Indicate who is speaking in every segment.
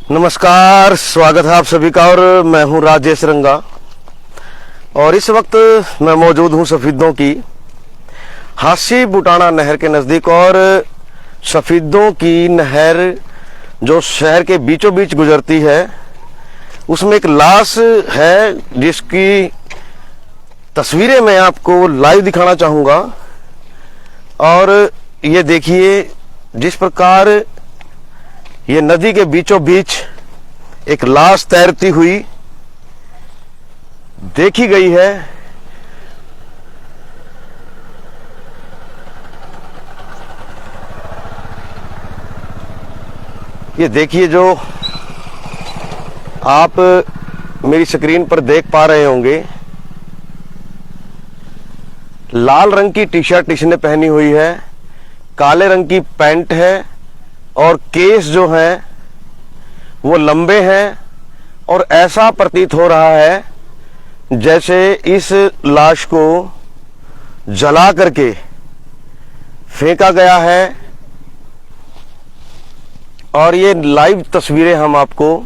Speaker 1: नमस्कार, स्वागत है आप सभी का। और मैं हूं राजेश रंगा और इस वक्त मैं मौजूद हूं सफीदों की हासी बुटाना नहर के नज़दीक। और सफीदों की नहर जो शहर के बीचों बीच गुजरती है, उसमें एक लाश है जिसकी तस्वीरें मैं आपको लाइव दिखाना चाहूँगा। और ये देखिए जिस प्रकार ये नदी के बीचों बीच एक लाश तैरती हुई देखी गई है। ये देखिए जो आप मेरी स्क्रीन पर देख पा रहे होंगे, लाल रंग की टी शर्ट इसने पहनी हुई है, काले रंग की पैंट है और केस जो हैं वो लंबे हैं। और ऐसा प्रतीत हो रहा है जैसे इस लाश को जला करके फेंका गया है। और ये लाइव तस्वीरें हम आपको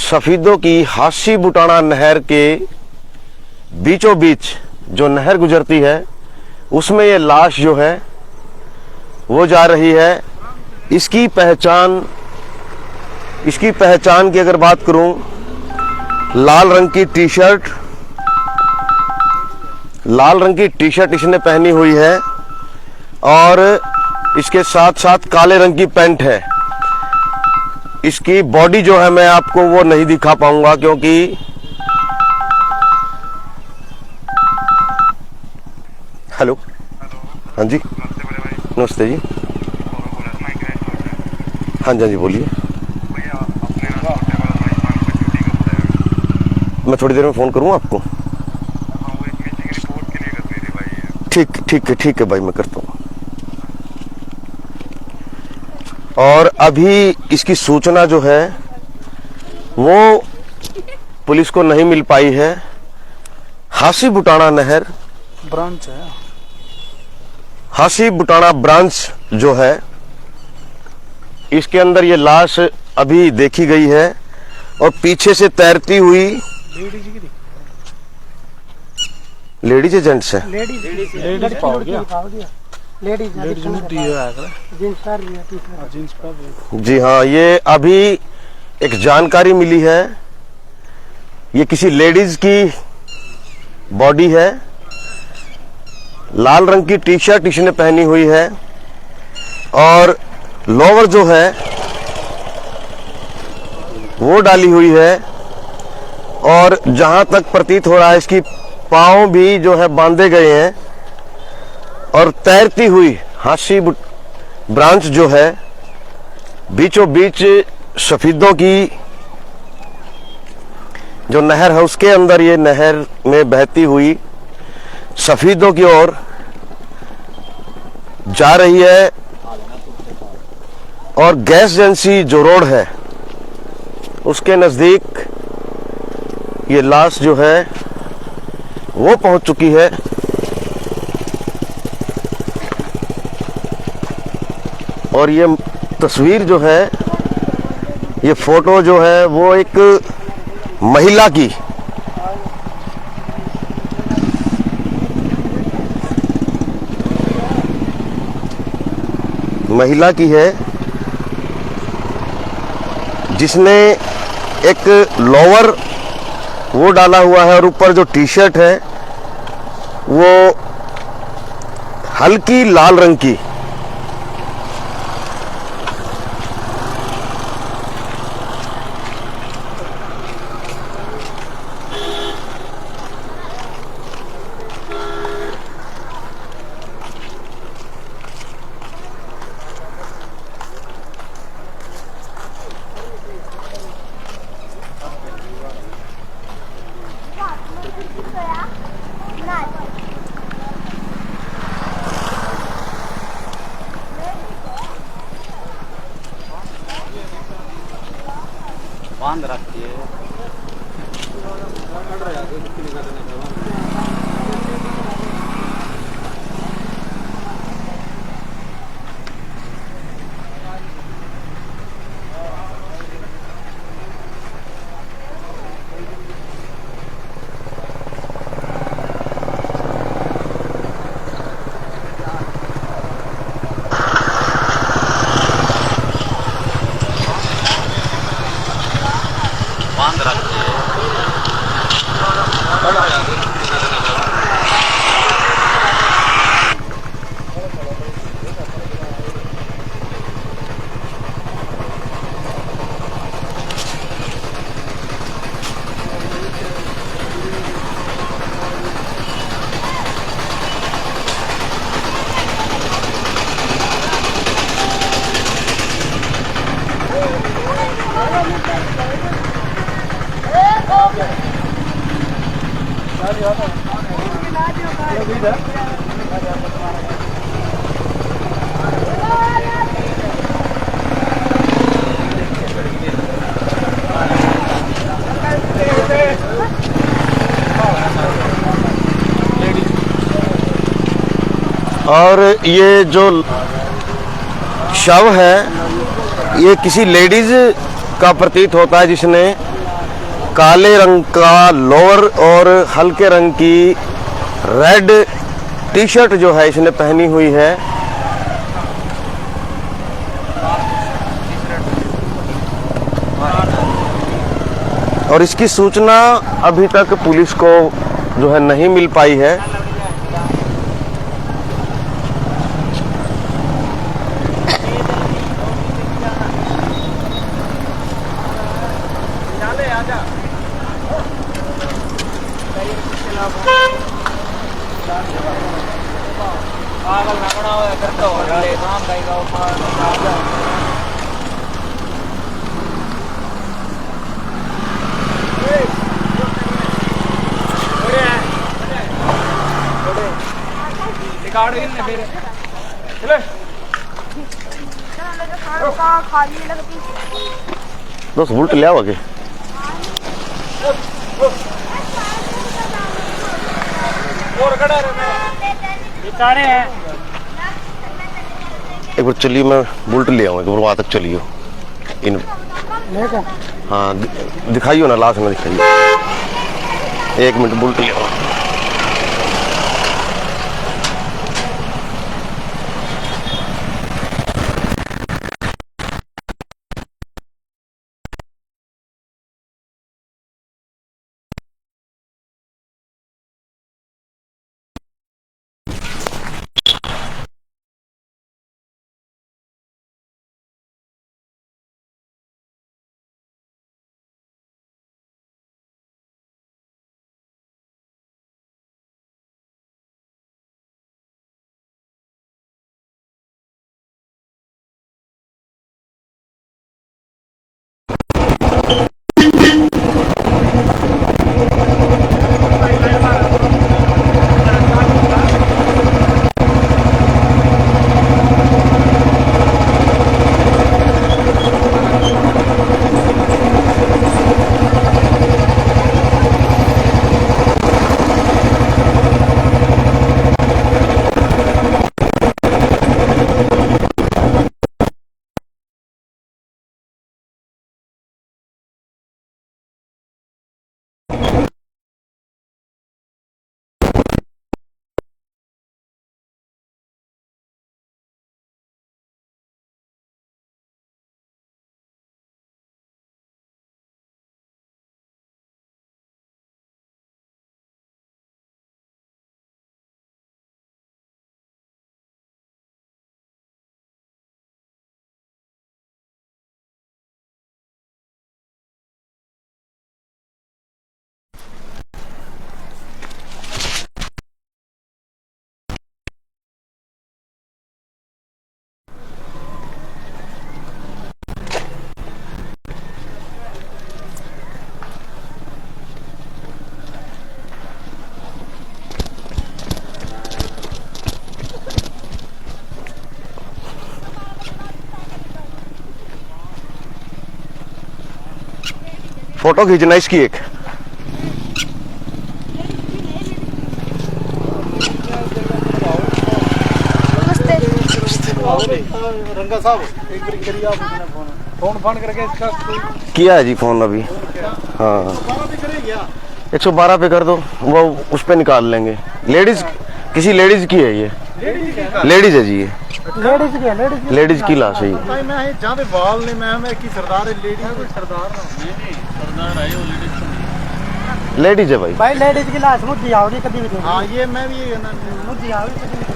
Speaker 1: सफीदों की हासी बुटाना नहर के बीचों बीच जो नहर गुजरती है उसमें ये लाश जो है वो जा रही है। इसकी पहचान की अगर बात करूं, लाल रंग की टी शर्ट इसने पहनी हुई है और इसके साथ साथ काले रंग की पैंट है। इसकी बॉडी जो है मैं आपको वो नहीं दिखा पाऊंगा क्योंकि हेलो, हाँ जी, नमस्ते जी। हाँ जी बोलिए। मैं थोड़ी देर में फ़ोन करूँ आपको। ठीक है भाई, मैं करता हूँ। और अभी इसकी सूचना जो है वो पुलिस को नहीं मिल पाई है। हासी बुटाना नहर
Speaker 2: ब्रांच है,
Speaker 1: हासी बुटाना ब्रांच जो है, इसके अंदर ये लाश अभी देखी गई है और पीछे से तैरती हुई लेडीज एजेंट्स है। जी हाँ, ये अभी एक जानकारी मिली है, ये किसी लेडीज की बॉडी है। लाल रंग की टी शर्ट इसने पहनी हुई है और लोवर जो है वो डाली हुई है। और जहां तक प्रतीत हो रहा है इसकी पांव भी जो है बांधे गए हैं। और तैरती हुई हासी ब्रांच जो है बीचों बीच सफीदों की जो नहर है उसके अंदर ये नहर में बहती हुई सफीदों की ओर जा रही है। और गैस एजेंसी जो रोड है उसके नजदीक ये लाश जो है वो पहुंच चुकी है। और ये तस्वीर जो है, ये फोटो जो है वो एक महिला की है जिसने एक लोवर वो डाला हुआ है और ऊपर जो टी शर्ट है वो हल्की लाल रंग की।
Speaker 2: बांध रखी है।
Speaker 1: और ये जो शव है ये किसी लेडीज का प्रतीत होता है जिसने काले रंग का लोअर और हल्के रंग की रेड टी शर्ट जो है इसने पहनी हुई है। और इसकी सूचना अभी तक पुलिस को जो है नहीं मिल पाई है। दोस्त बुलट ले आओगे। एक बार चलिए मैं बुलट ले आऊँ, एक बार वहाँ तक चलिए इन। हाँ दिखाइयो ना, लाश में दिखाइए। 1 मिनट बुलट ले आऊँ। फोटो खींचना इसकी एक।
Speaker 2: रंगा साहब एक बार करिए आप फोन करके इसका
Speaker 1: किया है जी फोन अभी। हाँ 112 पे कर दो, वो उस पे निकाल लेंगे। लेडीज, किसी लेडीज की है ये, लेडीज है जी ये, लेडीज की लाश है ये।
Speaker 2: मैं जहां पे बाल ने मैं की सरदार है, लेडीज कोई सरदार ना नहीं सरदार है वो
Speaker 1: लेडीज है भाई।
Speaker 3: भाई लेडीज की लाश मुझे आओगी कभी भी।
Speaker 2: हाँ ये मैं भी
Speaker 3: मुझे आओगी कभी भी।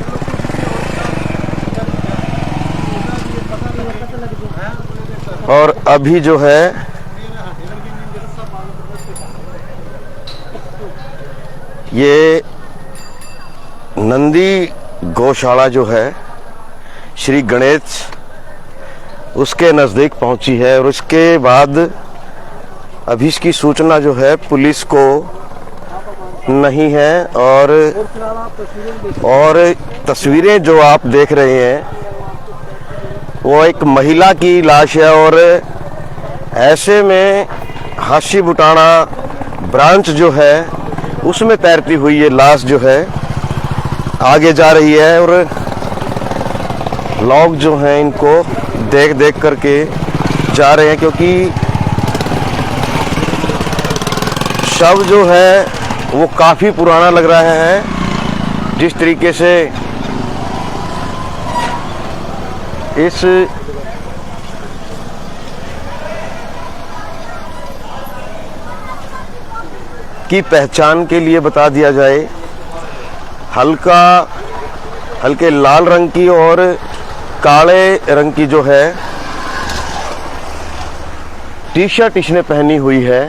Speaker 1: और अभी जो है ये नंदी गौशाला जो है श्री गणेश उसके नज़दीक पहुंची है। और उसके बाद अभी इसकी सूचना जो है पुलिस को नहीं है। और
Speaker 2: फिलहाल आप तस्वीरें देख
Speaker 1: और तस्वीरें जो आप देख रहे हैं वो एक महिला की लाश है। और ऐसे में हाशी बुटाना ब्रांच जो है उसमें तैरती हुई ये लाश जो है आगे जा रही है। और लोग जो हैं इनको देख देख करके जा रहे हैं, क्योंकि शव जो है वो काफ़ी पुराना लग रहा है। जिस तरीके से इस की पहचान के लिए बता दिया जाए, हल्के लाल रंग की और काले रंग की जो है टी शर्ट इसने पहनी हुई है।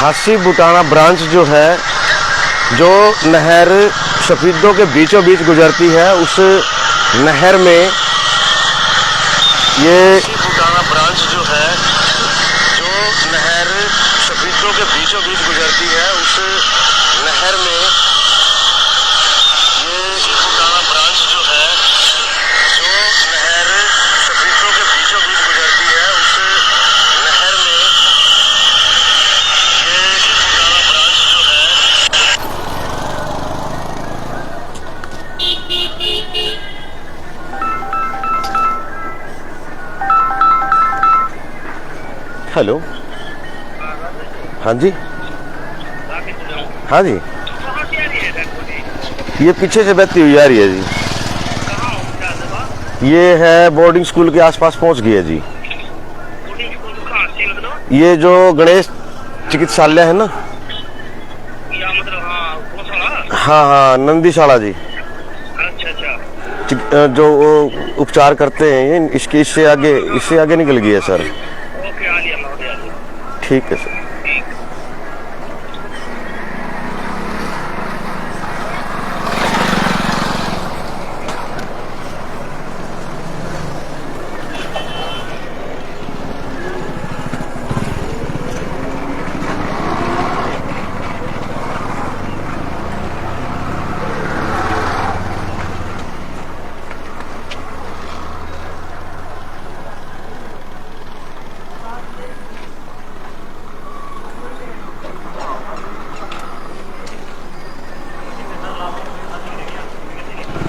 Speaker 1: हाशी बुटाना ब्रांच जो है, जो नहर सफीदों के बीचों बीच गुजरती है, उस नहर में ये बुटाना ब्रांच जो है, जो नहर सफीदों के बीचों बीच गुजरती है, उस नहर में ये बुटाना ब्रांच जो है, जो नहर सफीदों के बीचों बीच गुजरती है, उस नहर में हेलो, हाँ जी, हाँ जी, ये पीछे से बहती हुई आ रही है जी। ये है बोर्डिंग स्कूल के आसपास पहुंच गई है जी। ये जो गणेश चिकित्सालय है ना, हाँ हाँ, नंदीशाला जी। जो वो उपचार करते हैं ये इसके इससे आगे निकल गई है सर। ठीक है सर।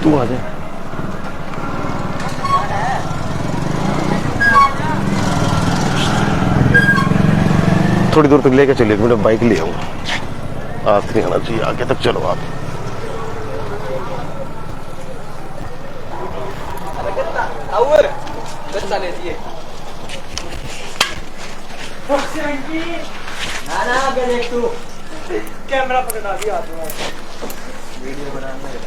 Speaker 1: तू आ जा, थोड़ी दूर तक लेके चलिए, मेरा बाइक ले आऊँ। आखिरी आना चाहिए, आगे तक चलो आप।
Speaker 2: कैमरा पकड़ा दिया वीडियो बनाने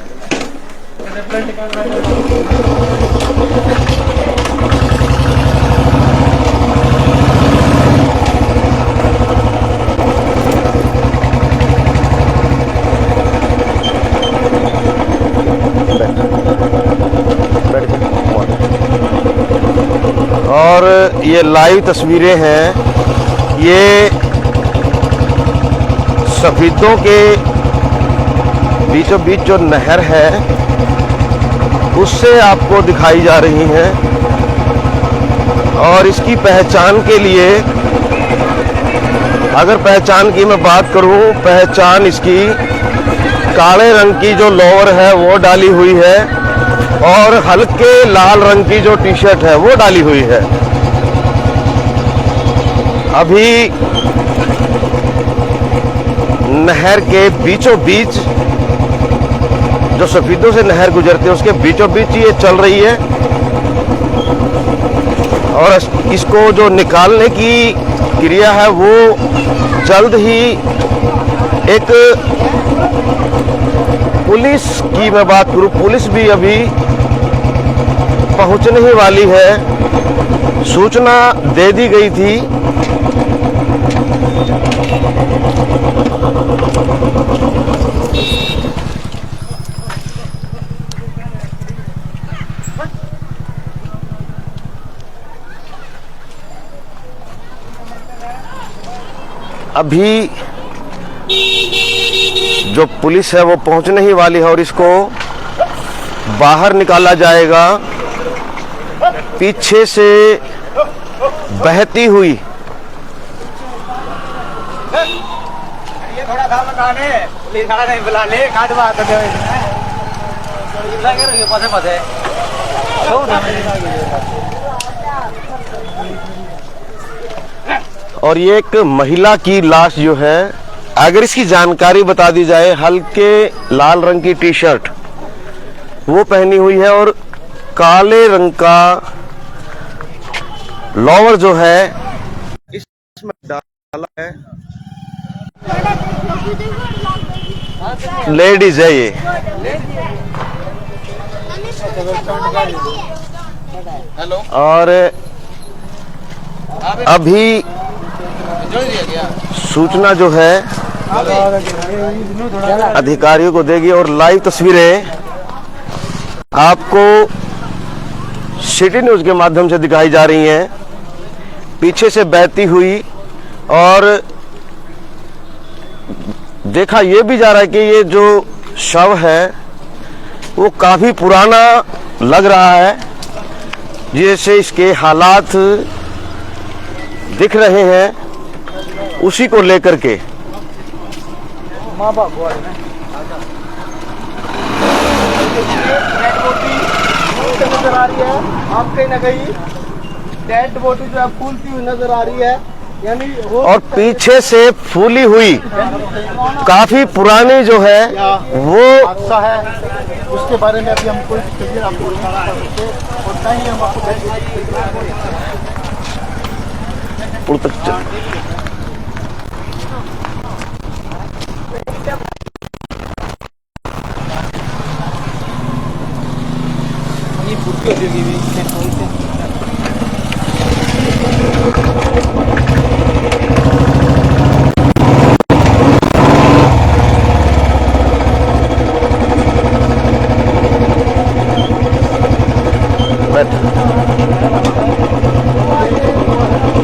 Speaker 1: और ये लाइव तस्वीरें हैं, ये सफीदों के बीचों बीच जो नहर है उससे आपको दिखाई जा रही हैं। और इसकी पहचान के लिए, अगर पहचान की मैं बात करूं, पहचान इसकी काले रंग की जो लोअर है वो डाली हुई है और हल्के लाल रंग की जो टी शर्ट है वो डाली हुई है। अभी नहर के बीचों बीच जो सफीदों से नहर गुजरती है उसके बीचों बीच ये चल रही है और इसको जो निकालने की क्रिया है वो जल्द ही एक पुलिस की मैं बात करूं, पुलिस भी अभी पहुंचने ही वाली है। सूचना दे दी गई थी। अभी जो पुलिस है वो पहुंचने ही वाली है और इसको बाहर निकाला जाएगा। पीछे से बहती हुई
Speaker 2: ये थोड़ा सा लगाने पुलिस वाला नहीं बुलाने काट बात दे लगे पासे पासे
Speaker 1: और ये एक महिला की लाश जो है, अगर इसकी जानकारी बता दी जाए, हल्के लाल रंग की टी शर्ट वो पहनी हुई है और काले रंग का लोवर जो है इसमें डाला है। लेडीज है ये। और अभी सूचना जो है अधिकारियों को देगी और लाइव तस्वीरें आपको सिटी न्यूज के माध्यम से दिखाई जा रही हैं। पीछे से बहती हुई और देखा यह भी जा रहा है कि ये जो शव है वो काफी पुराना लग रहा है, जैसे इसके हालात दिख रहे हैं उसी को लेकर के।
Speaker 2: माँ बाप नजर आ रही है, आप कहीं ना कहीं डेड बॉडी जो है फूलती हुई नजर आ रही है, यानी
Speaker 1: और पीछे से फूली हुई काफी पुरानी जो है वो
Speaker 2: हादसा है, उसके बारे में अभी हम कोई तस्वीर आपको नहीं बता सकते और ना ही हम आपको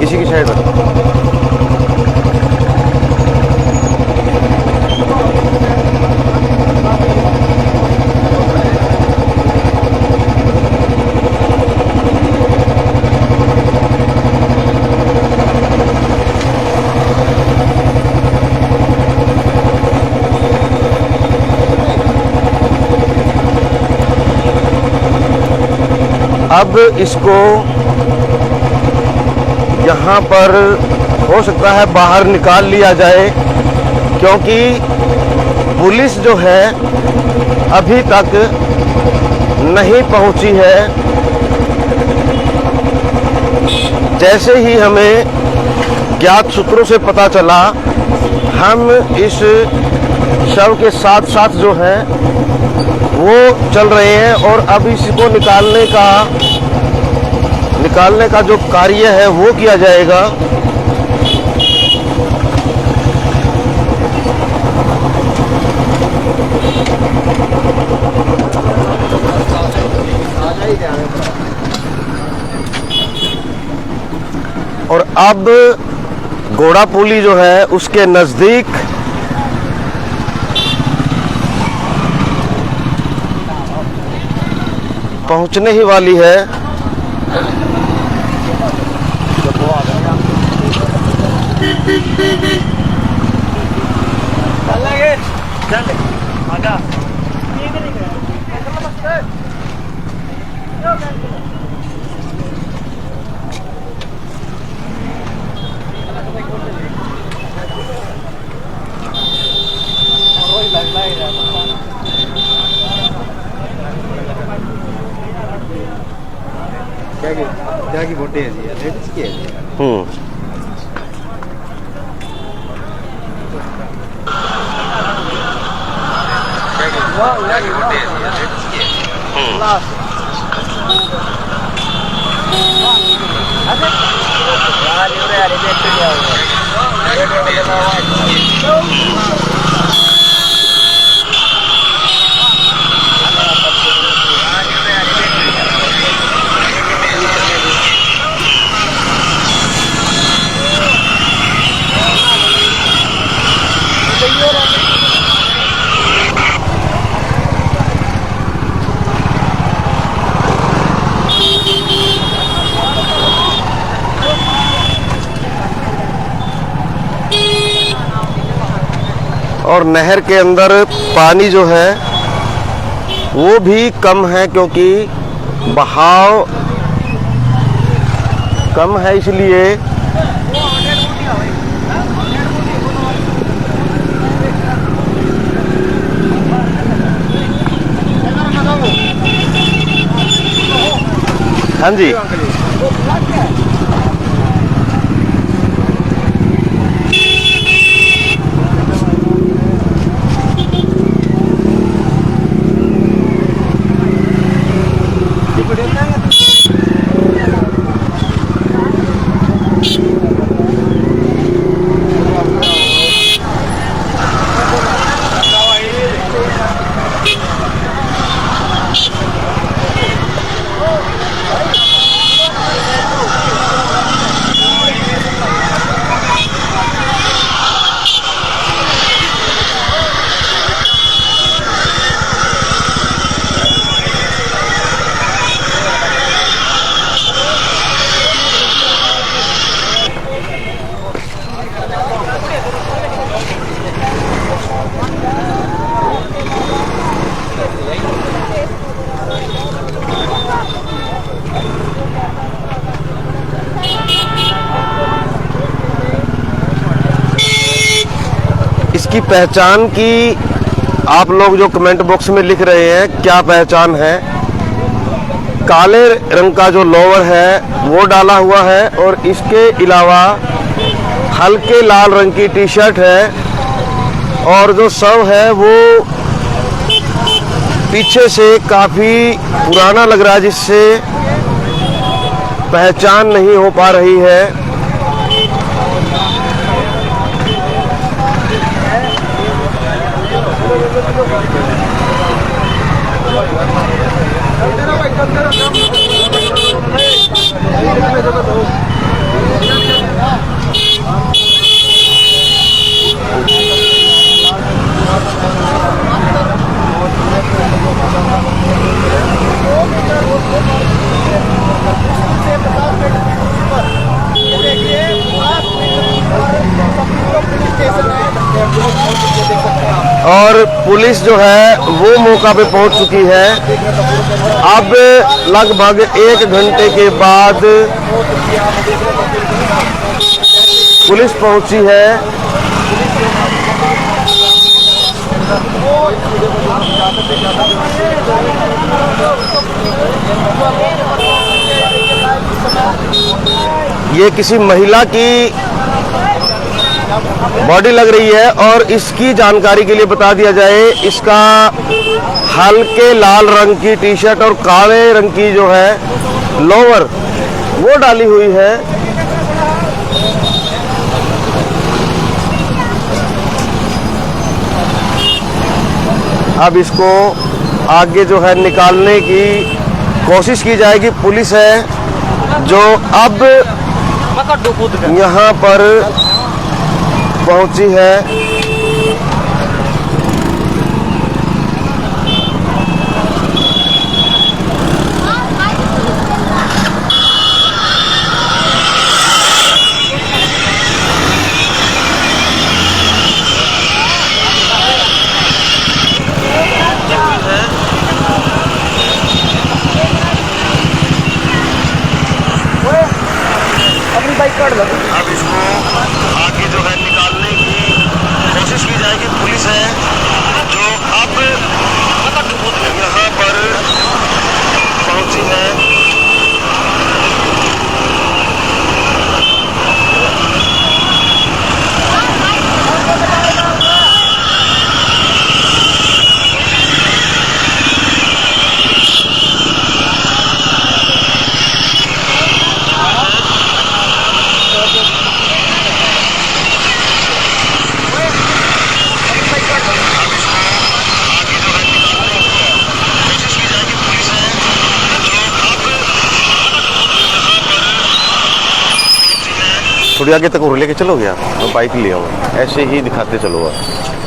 Speaker 1: इसी की साइड में अब इसको यहाँ पर हो सकता है बाहर निकाल लिया जाए, क्योंकि पुलिस जो है अभी तक नहीं पहुंची है। जैसे ही हमें ज्ञात सूत्रों से पता चला, हम इस शव के साथ साथ जो है वो चल रहे हैं और अब इसको निकालने का जो कार्य है वो किया जाएगा। और अब घोड़ा पुली जो है उसके नजदीक पहुंचने ही वाली है।
Speaker 2: महिला की वोटें है जी, लेडीज की है जी।
Speaker 1: और नहर के अंदर पानी जो है वो भी कम है, क्योंकि बहाव कम है, इसलिए हाँ जी। इसकी पहचान की आप लोग जो कमेंट बॉक्स में लिख रहे हैं, क्या पहचान है? काले रंग का जो लोवर है वो डाला हुआ है, और इसके अलावा हल्के लाल रंग की टी शर्ट है, और जो शव है वो पीछे से काफी पुराना लग रहा है, जिससे पहचान नहीं हो पा रही है। और पुलिस जो है वो मौका पे पहुंच चुकी है। अब लगभग 1 घंटे के बाद पुलिस पहुंची है। ये किसी महिला की बॉडी लग रही है, और इसकी जानकारी के लिए बता दिया जाए, इसका हल्के लाल रंग की टी शर्ट और काले रंग की जो है लोवर वो डाली हुई है। अब इसको आगे जो है निकालने की कोशिश की जाएगी। पुलिस है जो अब यहाँ पर पहुंची है।
Speaker 2: अपनी बाइक काट लो।
Speaker 1: अब इसको आगे जो है निकालने की थोड़ी आगे तक और लेके चलोगे आप? मैं बाइक ले आऊँ, ऐसे ही दिखाते चलो आप।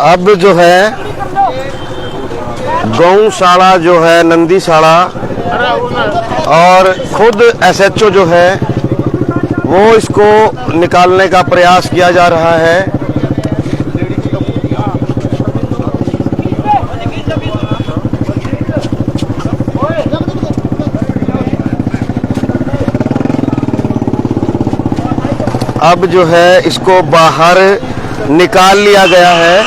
Speaker 1: अब जो है गौशाला जो है नंदीशाला, और खुद एसएचओ जो है वो इसको निकालने का प्रयास किया जा रहा है। अब जो है इसको बाहर निकाल लिया गया है।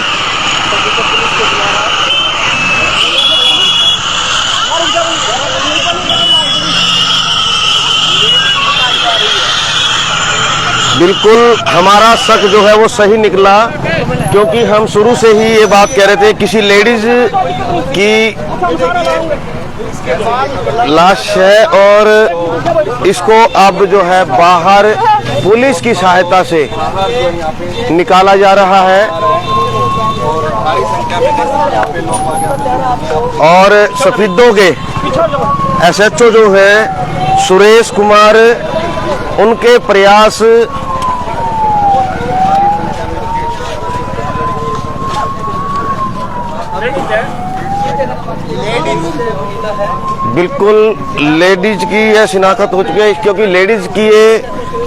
Speaker 1: बिल्कुल हमारा शक जो है वो सही निकला, क्योंकि हम शुरू से ही ये बात कह रहे थे किसी लेडीज की लाश है, और इसको अब जो है बाहर पुलिस की सहायता से निकाला जा रहा है। और सफीदों के एसएचओ जो है सुरेश कुमार, उनके प्रयास बिल्कुल लेडीज की यह शिनाख्त हो चुकी है, क्योंकि लेडीज की ये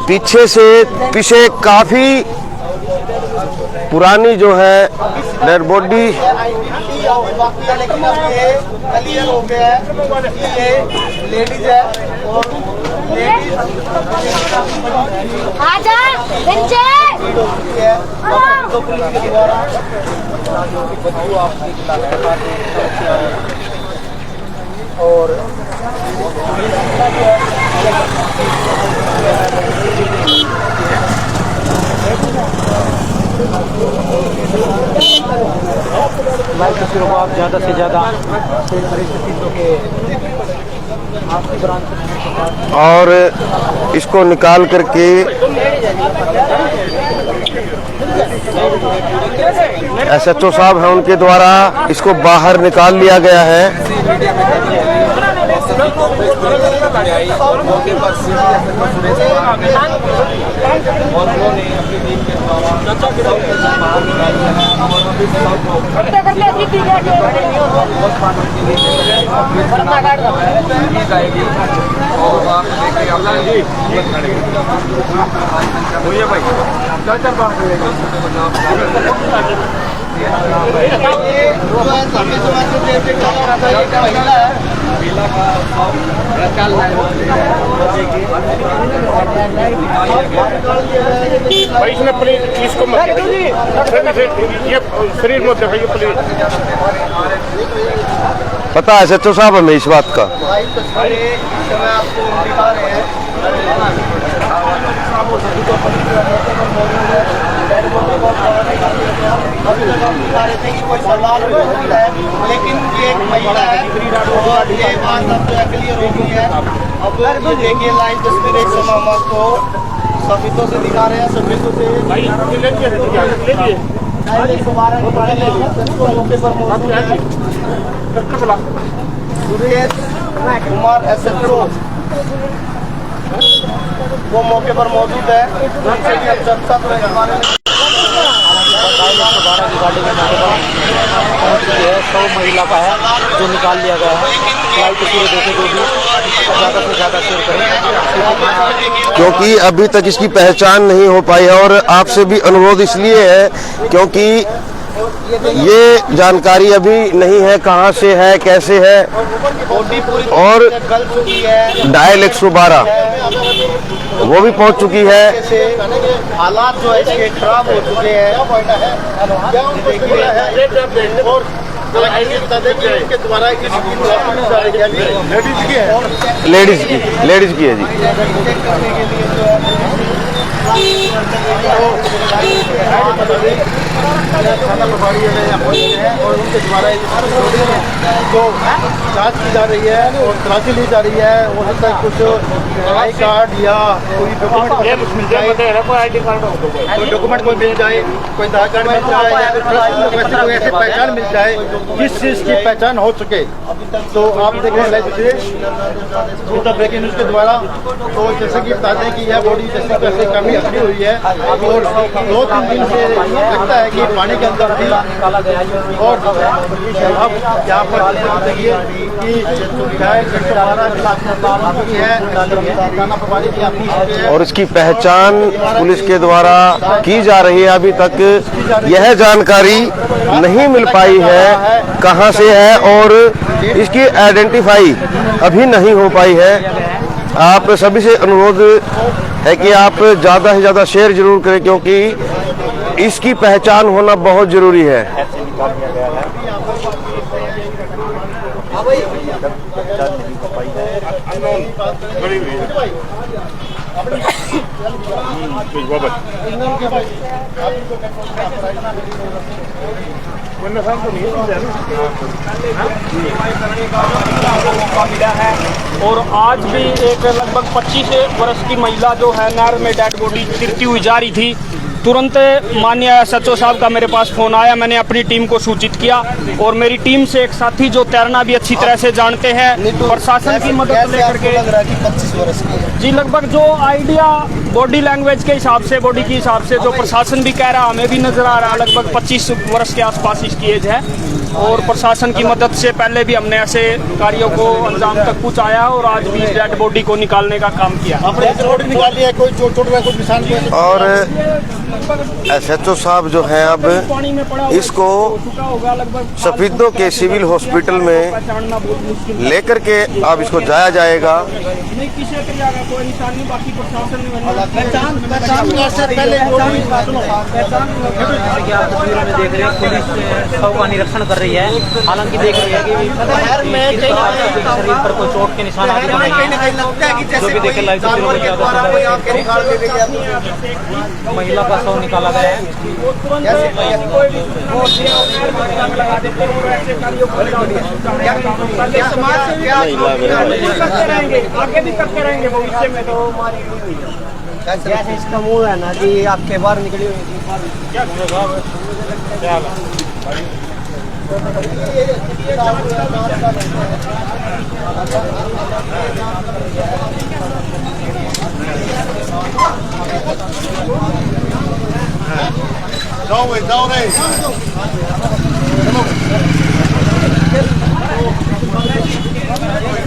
Speaker 1: पीछे काफी पुरानी जो है डेड बॉडी।
Speaker 2: लेकिन अब ये क्लियर हो गया है कि ये लेडीज है, और
Speaker 4: आजा बच्चे
Speaker 2: तो पुलिस के द्वारा और
Speaker 3: तस्वीरों को आप ज़्यादा से ज़्यादा
Speaker 1: और इसको निकाल करके एसएचओ साहब हैं, उनके द्वारा इसको बाहर निकाल लिया गया है।
Speaker 5: भाई इसमें प्लीज इसको मत ये शरीर मत दिखाइए प्लीज।
Speaker 1: पता है एसएचओ साहब हमें इस बात का।
Speaker 2: आपको दिखा रहे हैं कोई सवाल है, लेकिन ये एक महिला है और ये बात अब क्लियर हो गई है। अब ये देखिए लाइव तस्वीर एक समय हम आपको सफेदों से दिखा रहे हैं। सफेदों से
Speaker 5: भाई ले लीजिए
Speaker 2: डायरेक्ट 112 मौके पर मौजूद है। सुरेश कुमार SHO वो मौके पर मौजूद है। उनसे भी हम चर्चा करेंगे इस बारे में।
Speaker 3: 112 की गाड़ी के मौके पर पहुंच चुकी है। 100 महिला का है जो निकाल लिया गया है। लाइव तस्वीरें देखे जो भी ज़्यादा से ज़्यादा शेयर करें,
Speaker 1: क्योंकि अभी तक इसकी पहचान नहीं हो पाई है। और आपसे भी अनुरोध इसलिए है क्योंकि ये जानकारी अभी नहीं है कहाँ से है, कैसे है। और
Speaker 2: गल चुकी है,
Speaker 1: डायल 112 वो भी पहुंच चुकी है।
Speaker 2: से हालात जो है इसके खराब हो चुके हैं। इसके द्वारा
Speaker 1: लेडीज की है जी।
Speaker 2: थाना प्रभारी है और उनके द्वारा जो जांच की जा रही है और तलाशी ली जा रही है। हो सकता है कुछ आई कार्ड या कोई डॉक्यूमेंट मिल जाए, कोई डॉक्यूमेंट कोई मिल जाए, कोई आधार कार्ड मिल जाए या कोई ऐसी पहचान मिल जाए जिस चीज़ की पहचान हो सके। तो आप देख रहे हैं लाइव ब्रेकिंग न्यूज़ के द्वारा। तो जैसे कि बताते हैं कि यह बॉडी जैसे कैसे काफ़ी अटकी हुई है और 2-3 दिन से लगता है कि पानी के अंदर थी। और अब यहाँ पर देखिए कि
Speaker 1: और इसकी पहचान पुलिस के द्वारा की जा रही है। अभी तक यह जानकारी नहीं मिल पाई है कहां से है और इसकी आइडेंटिफाई अभी नहीं हो पाई है। आप सभी से अनुरोध है कि आप ज़्यादा से ज़्यादा शेयर जरूर करें क्योंकि इसकी पहचान होना बहुत जरूरी है।
Speaker 6: मिला है और आज भी एक लगभग 25 वर्ष की महिला जो है नहर में डेड बॉडी गिरती हुई जा रही थी। तुरंत माननीय SHO साहब का मेरे पास फ़ोन आया। मैंने अपनी टीम को सूचित किया और मेरी टीम से एक साथी जो तैरना भी अच्छी तरह से जानते हैं प्रशासन की मदद लेकर के
Speaker 2: 25 वर्ष की
Speaker 6: जी लगभग जो आइडिया बॉडी लैंग्वेज के हिसाब से बॉडी के हिसाब से जो प्रशासन भी कह रहा हमें भी नज़र आ रहा है लगभग 25 वर्ष के आसपास इसकी एज है। और प्रशासन की मदद से पहले भी हमने ऐसे कार्यों को अंजाम तक पहुँचाया और आज भी डेड बॉडी को निकालने का काम किया।
Speaker 2: निकाली है, कोई चोट है, कुछ निशान कोई
Speaker 1: और SHO साहब जो हैं अब इसको सफीदों के सिविल हॉस्पिटल में लेकर के अब इसको जाया जाएगा।
Speaker 3: शव का निरीक्षण कर रही है। हालांकि देख रही है कि शरीर पर कोई चोट के निशान आदि तो नहीं। जो भी देखे लाइव महिला का शव निकाला गया है।
Speaker 6: आगे भी करते रहेंगे भविष्य में। तो
Speaker 2: जैसे इसका मुंह है ना जी आपके बाहर निकली हुई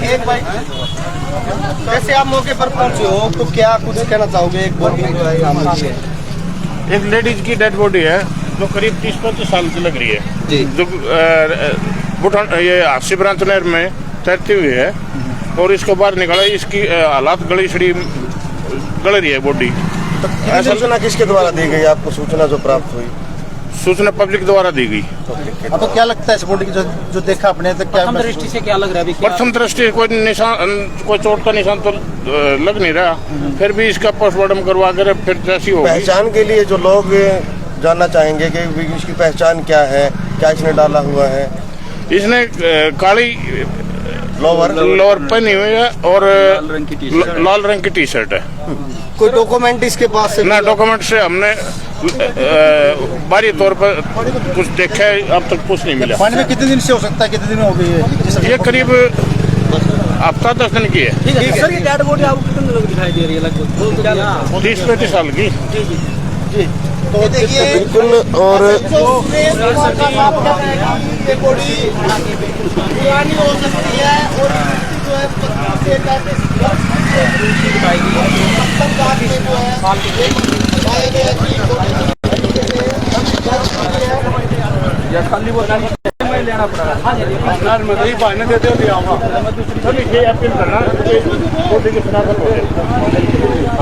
Speaker 2: एक भाई जैसे आप मौके पर पहुंचे हो तो क्या कुछ कहना चाहोगे? एक बॉडी जो है यहाँ मिली है,
Speaker 5: एक लेडीज की डेड बॉडी है जो करीब 30-35 साल की लग रही है
Speaker 2: जी।
Speaker 5: जो बुठान ये हास्य ब्रांच नहर में तैरती हुई है और इसको बाहर निकाला। इसकी हालात गली सड़ी गल रही है बॉडी।
Speaker 1: तो सूचना किसके द्वारा दी गई आपको? सूचना जो प्राप्त हुई
Speaker 5: सूचना पब्लिक द्वारा दी गई।
Speaker 2: अब तो क्या लगता है इस बॉडी की जो देखा अपने तो क्या
Speaker 3: प्रथम दृष्टि से क्या लग रहा है?
Speaker 5: प्रथम दृष्टि कोई निशान, कोई चोट का निशान तो लग नहीं रहा। फिर भी इसका पोस्टमार्टम करवा कर फिर जैसी होगी।
Speaker 1: पहचान के लिए जो लोग जानना चाहेंगे कि इसकी पहचान क्या है, क्या इसने डाला हुआ है?
Speaker 5: इसने काली लोअर पहनी हुई है और लाल रंग की टी शर्ट है।
Speaker 2: कोई डॉक्यूमेंट इसके पास से
Speaker 5: ना डॉक्यूमेंट से हमने बारी तौर पर कुछ देखा है, अब तक कुछ नहीं मिला।
Speaker 2: पानी में कितने दिन से हो सकता है, कितने दिन हो गई है?
Speaker 5: ये करीब हफ्ता 10 दिन की है।
Speaker 3: सर ये डेड बॉडी आपको कितने लोग दिखाई दे रही है लगभग?
Speaker 5: 30-35 साल की।
Speaker 2: तो देखिए
Speaker 1: बिल्कुल। और
Speaker 2: ये बॉडी पुरानी हो सकती है और जो है 25 से 35
Speaker 3: लेना पड़ा।
Speaker 5: ये अपील करना बॉडी की शनाख्त हो जाए।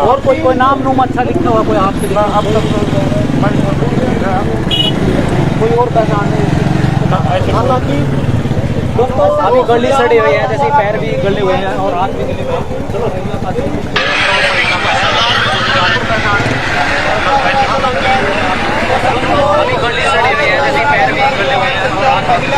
Speaker 3: और कोई नाम नूम अच्छा लिखा हुआ कोई आपके अब तक कोई और पहचान नहीं। हालांकि दोस्तों अभी गली सड़ी हुई है, जैसे पैर भी गले हुए हैं और हाथ भी गले हुए हैं। अभी गली सड़ी हुई है, जैसे पैर भी गले हुए हैं और हाथ भी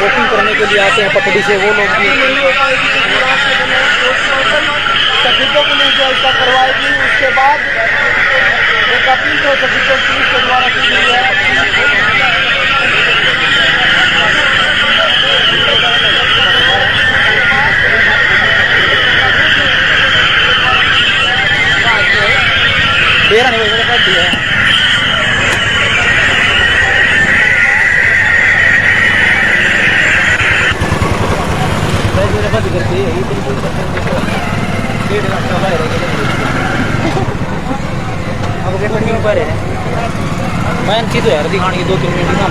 Speaker 3: वॉकिंग करने के लिए आते हैं पटड़ी से, वो लोग भी
Speaker 2: शहीदों को लिए जो करवाएगी। उसके बाद एक अपील जो शहीदों पुलिस के द्वारा की गई है।
Speaker 3: बेरा नहीं कर दिया है। मैं चीज तो यार दिखानी 2-3 मिनट